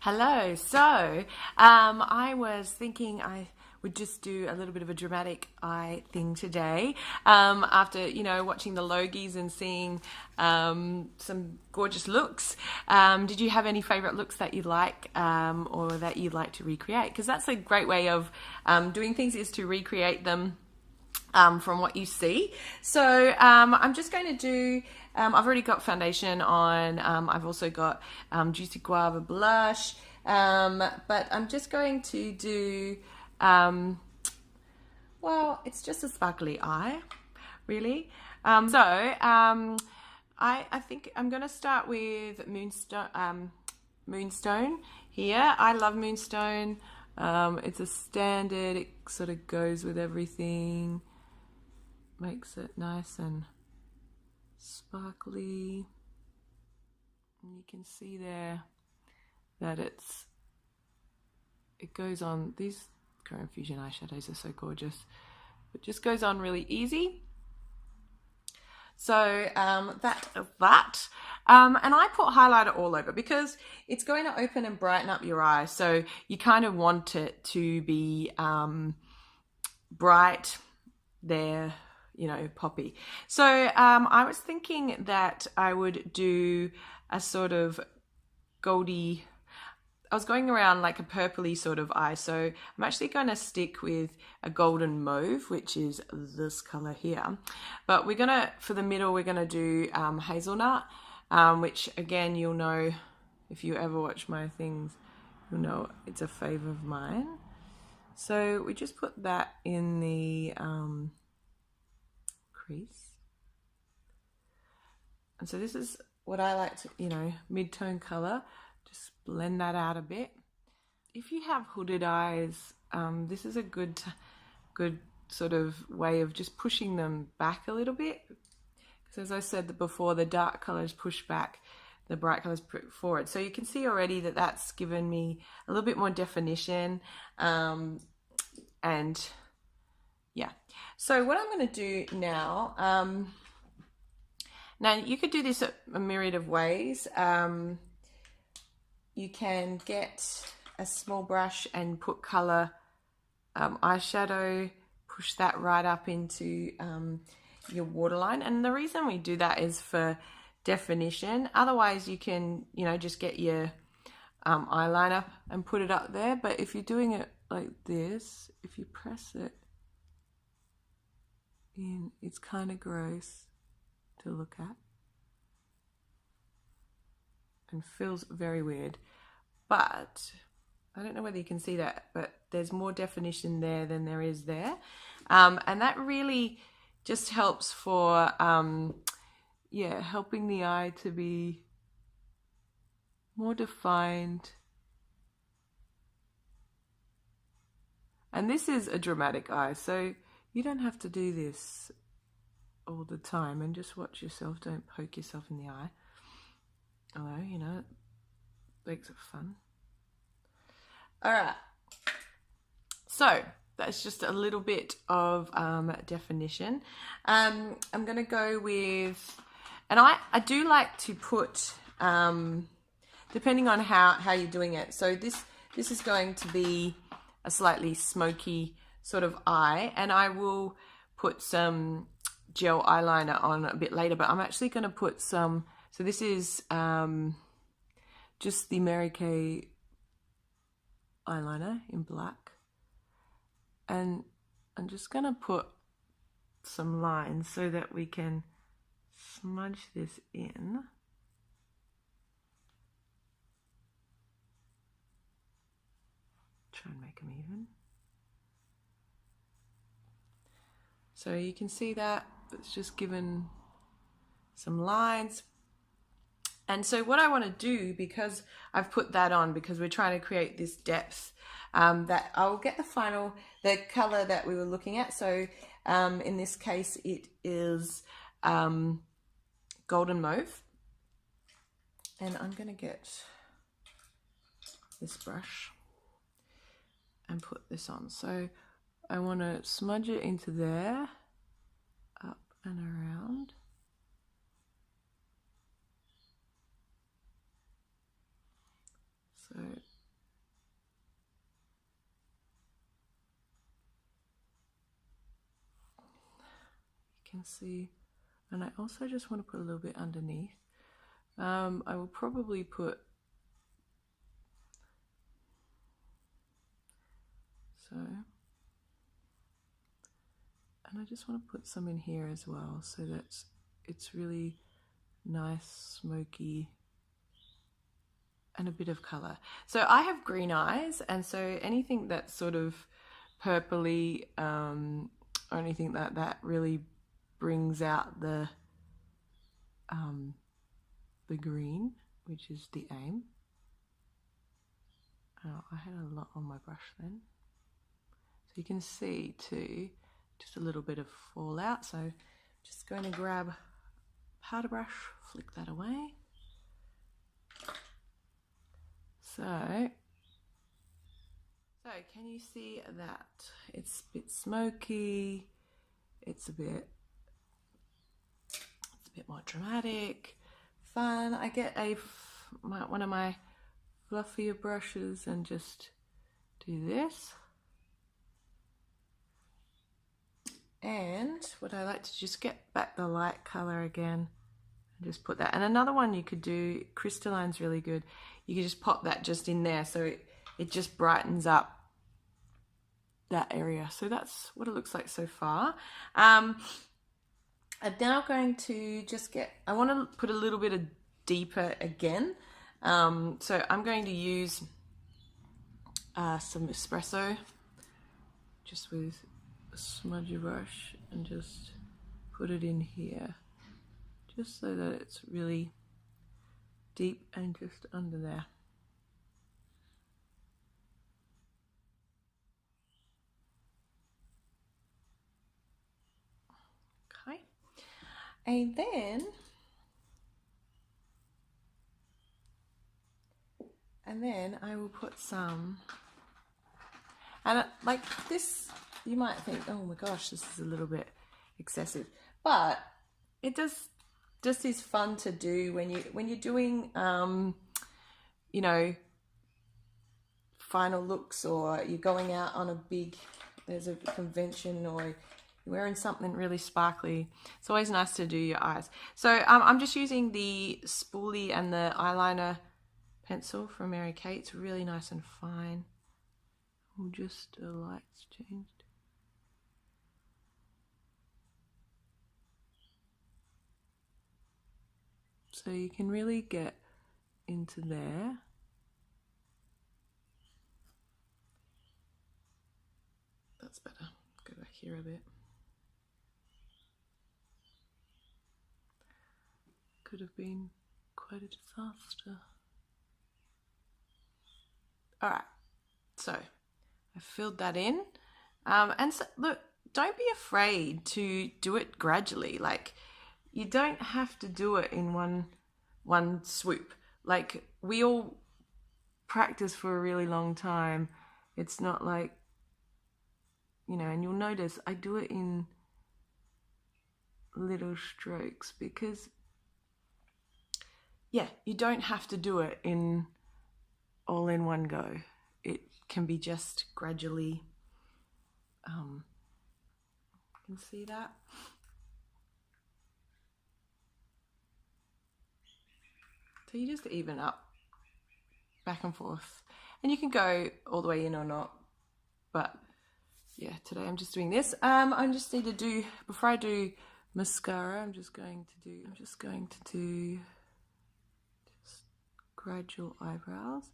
Hello. I was thinking I would just do a little bit of a dramatic eye thing today. After, watching the Logies and seeing some gorgeous looks. Did you have any favorite looks that you like or that you'd like to recreate? Because that's a great way of doing things, is to recreate them from what you see. So I'm just going to do, I've already got foundation on, I've also got Juicy Guava blush, but I'm just going to do, well, it's just a sparkly eye, really. I think I'm going to start with Moonstone here. I love Moonstone. It's a standard, it sort of goes with everything. Makes it nice and sparkly. And you can see there that it goes on. These Chromafusion eyeshadows are so gorgeous. It just goes on really easy. So and I put highlighter all over because it's going to open and brighten up your eye. So you kind of want it to be bright there, poppy. So I was thinking that I would do a sort of goldy, I was going around like a purpley sort of eye. So I'm actually going to stick with a golden mauve, which is this color here. But we're going to, for the middle, we're going to do Hazelnut, which again, you'll know if you ever watch my things, you'll know it's a fave of mine. So we just put that in the crease. And so this is what I like to, mid-tone color. Just blend that out a bit. If you have hooded eyes, this is a good sort of way of just pushing them back a little bit. Because as I said before, the dark colors push back, the bright colors push forward. So you can see already that that's given me a little bit more definition. And yeah. So what I'm going to do now, now you could do this a myriad of ways. You can get a small brush and put color eyeshadow, push that right up into your waterline. And the reason we do that is for definition. Otherwise you can, just get your eyeliner and put it up there. But if you're doing it like this, if you press it in, it's kind of gross to look at and feels very weird, but I don't know whether you can see that, but there's more definition there than there is there, and that really just helps for helping the eye to be more defined. And this is a dramatic eye, so you don't have to do this all the time, and just watch yourself, don't poke yourself in the eye. Although, it makes it fun. All right. So that's just a little bit of definition. I'm going to go with, and I do like to put, depending on how you're doing it. So this is going to be a slightly smoky sort of eye, and I will put some gel eyeliner on a bit later, but I'm actually going to put some. So this is just the Mary Kay eyeliner in black. And I'm just going to put some lines so that we can smudge this in. Try and make them even. So you can see that it's just given some lines. And so what I want to do, because I've put that on, because we're trying to create this depth, that I'll get the color that we were looking at. So in this case, it is golden mauve. And I'm going to get this brush and put this on. So I want to smudge it into there, up and around. So can see. And I also just want to put a little bit underneath. I will probably put, so, and I just want to put some in here as well, so that it's really nice, smoky, and a bit of color. So I have green eyes, and so anything that's sort of purpley, or anything like that really brings out the green, which is the aim. Oh, I had a lot on my brush then. So you can see too, just a little bit of fallout. So just going to grab a powder brush, flick that away. So can you see that? It's a bit smoky, it's a bit more dramatic, fun. I get one of my fluffier brushes and just do this. And what I like to just get back the light color again and just put that. And another one you could do, crystalline's really good. You could just pop that just in there, so it just brightens up that area. So that's what it looks like so far. I'm now going to just I want to put a little bit of deeper again. So I'm going to use some Espresso, just with a smudgy brush, and just put it in here, just so that it's really deep and just under there. Okay, and then I will put some, and like this, you might think, oh my gosh, this is a little bit excessive, but it just is fun to do when you're doing you know, final looks, or you're going out on there's a convention, or you're wearing something really sparkly. It's always nice to do your eyes. So I'm just using the spoolie and the eyeliner pencil from Mary Kay. It's really nice and fine. Just the lights changed. So you can really get into there. That's better. Go back here a bit. Could have been quite a disaster. All right, so I filled that in. And so, look, don't be afraid to do it gradually. Like, you don't have to do it in one swoop. Like, we all practice for a really long time. It's not like, you know, and you'll notice I do it in little strokes, because yeah, you don't have to do it all in one go. It can be just gradually. You can see that. So you just even up, back and forth, and you can go all the way in or not, but yeah, today I'm just doing this. I just need to do, before I do mascara, I'm just going to do just gradual eyebrows.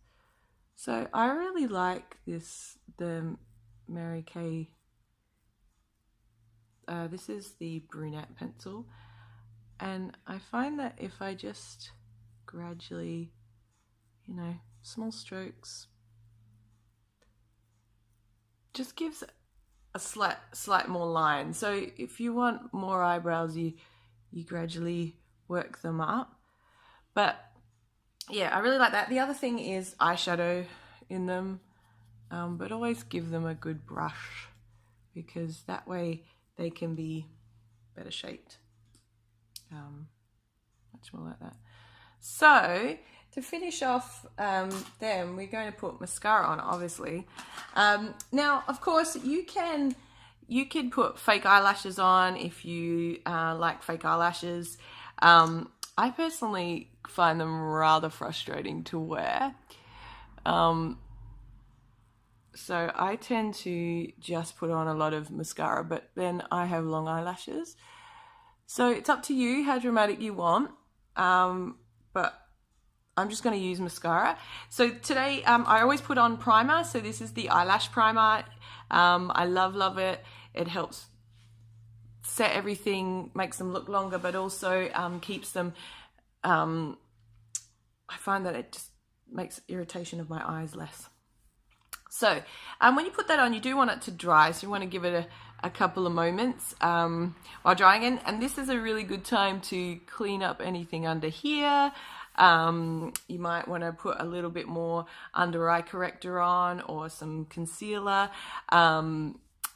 So I really like the Mary Kay, this is the brunette pencil, and I find that if I just gradually, you know, small strokes, just gives a slight more line. So if you want more eyebrows, you gradually work them up. But yeah, I really like that. The other thing is eyeshadow in them, but always give them a good brush, because that way they can be better shaped. Much more like that. So to finish off then we're going to put mascara on, obviously. Now, of course, you can you could put fake eyelashes on if you like fake eyelashes. I personally find them rather frustrating to wear. So I tend to just put on a lot of mascara, but then I have long eyelashes. So it's up to you how dramatic you want, but I'm just going to use mascara. So today I always put on primer. So this is the eyelash primer. I love it. It helps set everything, makes them look longer, but also keeps them, I find that it just makes irritation of my eyes less. So when you put that on, you do want it to dry. So you want to give it a couple of moments while drying. And this is a really good time to clean up anything under here. You might want to put a little bit more under eye corrector on or some concealer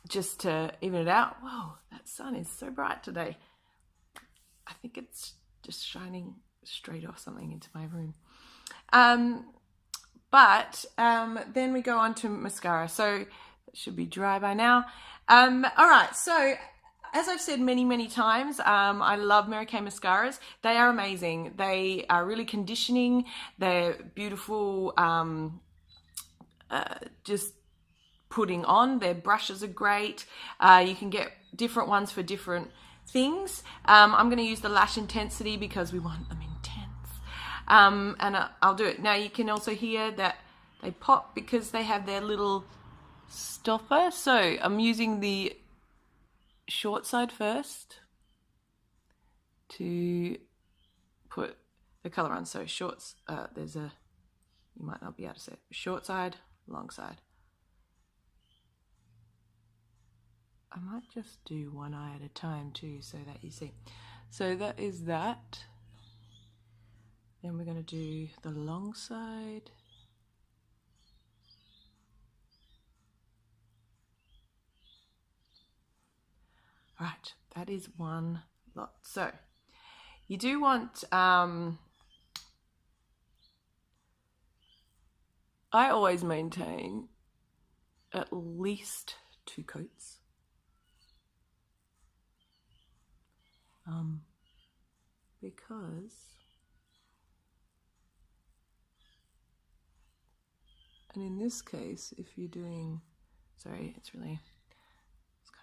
just to even it out. Whoa, that sun is so bright today. I think it's just shining straight off something into my room. But then we go on to mascara. So it should be dry by now. All right, so as I've said many times, I love Mary Kay mascaras. They are amazing. They are really conditioning. They're beautiful, just putting on. Their brushes are great. You can get different ones for different things. I'm going to use the Lash Intensity because we want them intense. And I'll do it. Now you can also hear that they pop because they have their little stopper. So I'm using the short side first to put the color on. So shorts, there's a, you might not be able to see it, short side, long side. I might just do one eye at a time too so that you see. So that is that. Then we're going to do the long side. Right, that is one lot. So you do want, I always maintain at least 2 coats. Because, and in this case, if you're doing, sorry, it's kind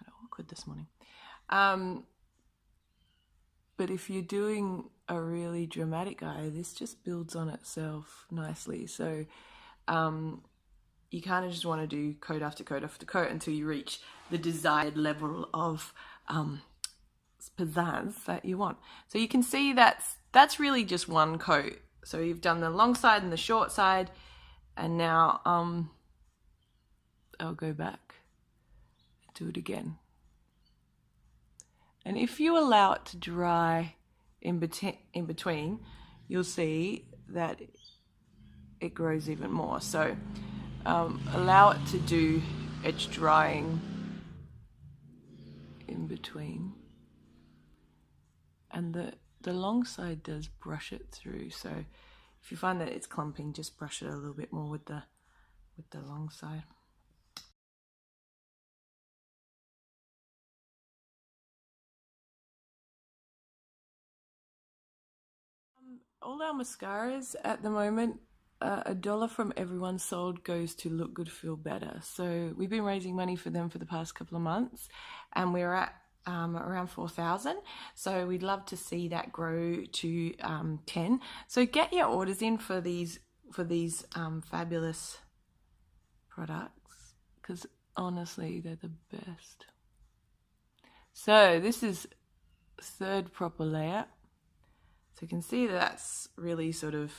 of awkward this morning. But if you're doing a really dramatic eye, this just builds on itself nicely. So you kind of just want to do coat after coat after coat until you reach the desired level of pizzazz that you want. So you can see that's really just one coat. So you've done the long side and the short side, and now I'll go back and do it again. And if you allow it to dry in between, you'll see that it grows even more. So allow it to do its drying in between. And the long side does brush it through. So if you find that it's clumping, just brush it a little bit more with the long side. All our mascaras at the moment, $1 from everyone sold goes to Look Good Feel Better. So we've been raising money for them for the past couple of months, and we're at around 4,000. So we'd love to see that grow to 10. So get your orders in for these fabulous products, because honestly they're the best. So this is third proper layer. So you can see that's really sort of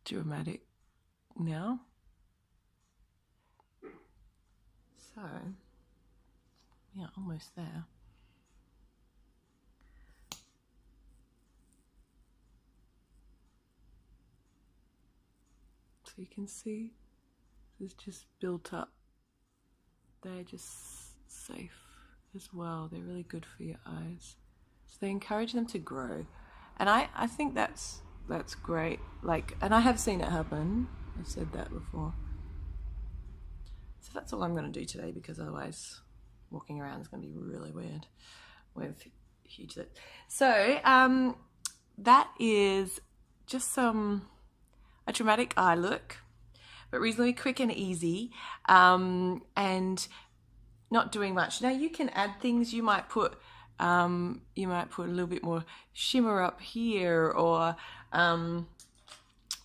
dramatic now. So yeah, almost there. So you can see it's just built up. They're just safe as well. They're really good for your eyes. So they encourage them to grow. And I think that's great. Like, and I have seen it happen. I've said that before. So that's all I'm going to do today, because otherwise walking around is going to be really weird with huge lips. So that is just a dramatic eye look, but reasonably quick and easy, and not doing much. Now you can add things. You might put a little bit more shimmer up here, or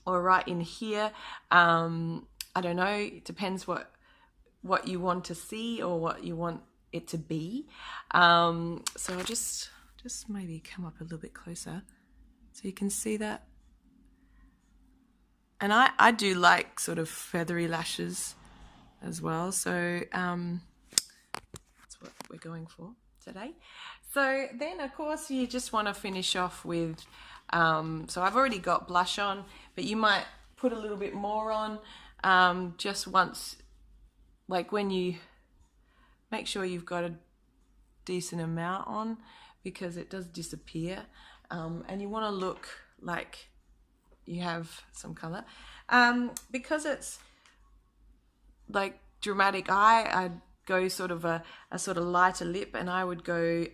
right in here. I don't know. It depends what you want to see or what you want it to be. So I'll just maybe come up a little bit closer so you can see that. And I do like sort of feathery lashes as well. So that's what we're going for today. So then, of course, you just want to finish off with, so I've already got blush on, but you might put a little bit more on just once, like when you make sure you've got a decent amount on, because it does disappear, and you want to look like you have some color. Because it's like dramatic eye, I'd go sort of a sort of lighter lip, and I would go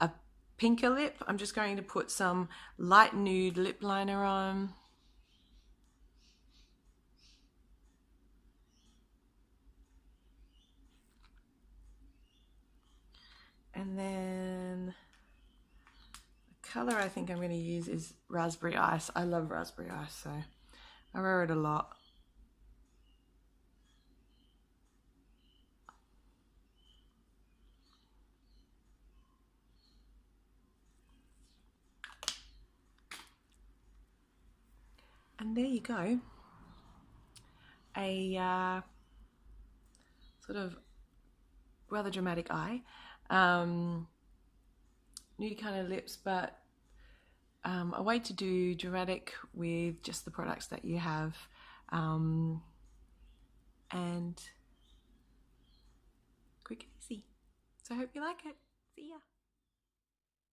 a pinker lip. I'm just going to put some light nude lip liner on. And then the color I think I'm going to use is Raspberry Ice. I love Raspberry Ice, so I wear it a lot. And there you go. A sort of rather dramatic eye. Nude kind of lips, but a way to do dramatic with just the products that you have, and quick and easy. So I hope you like it. See ya.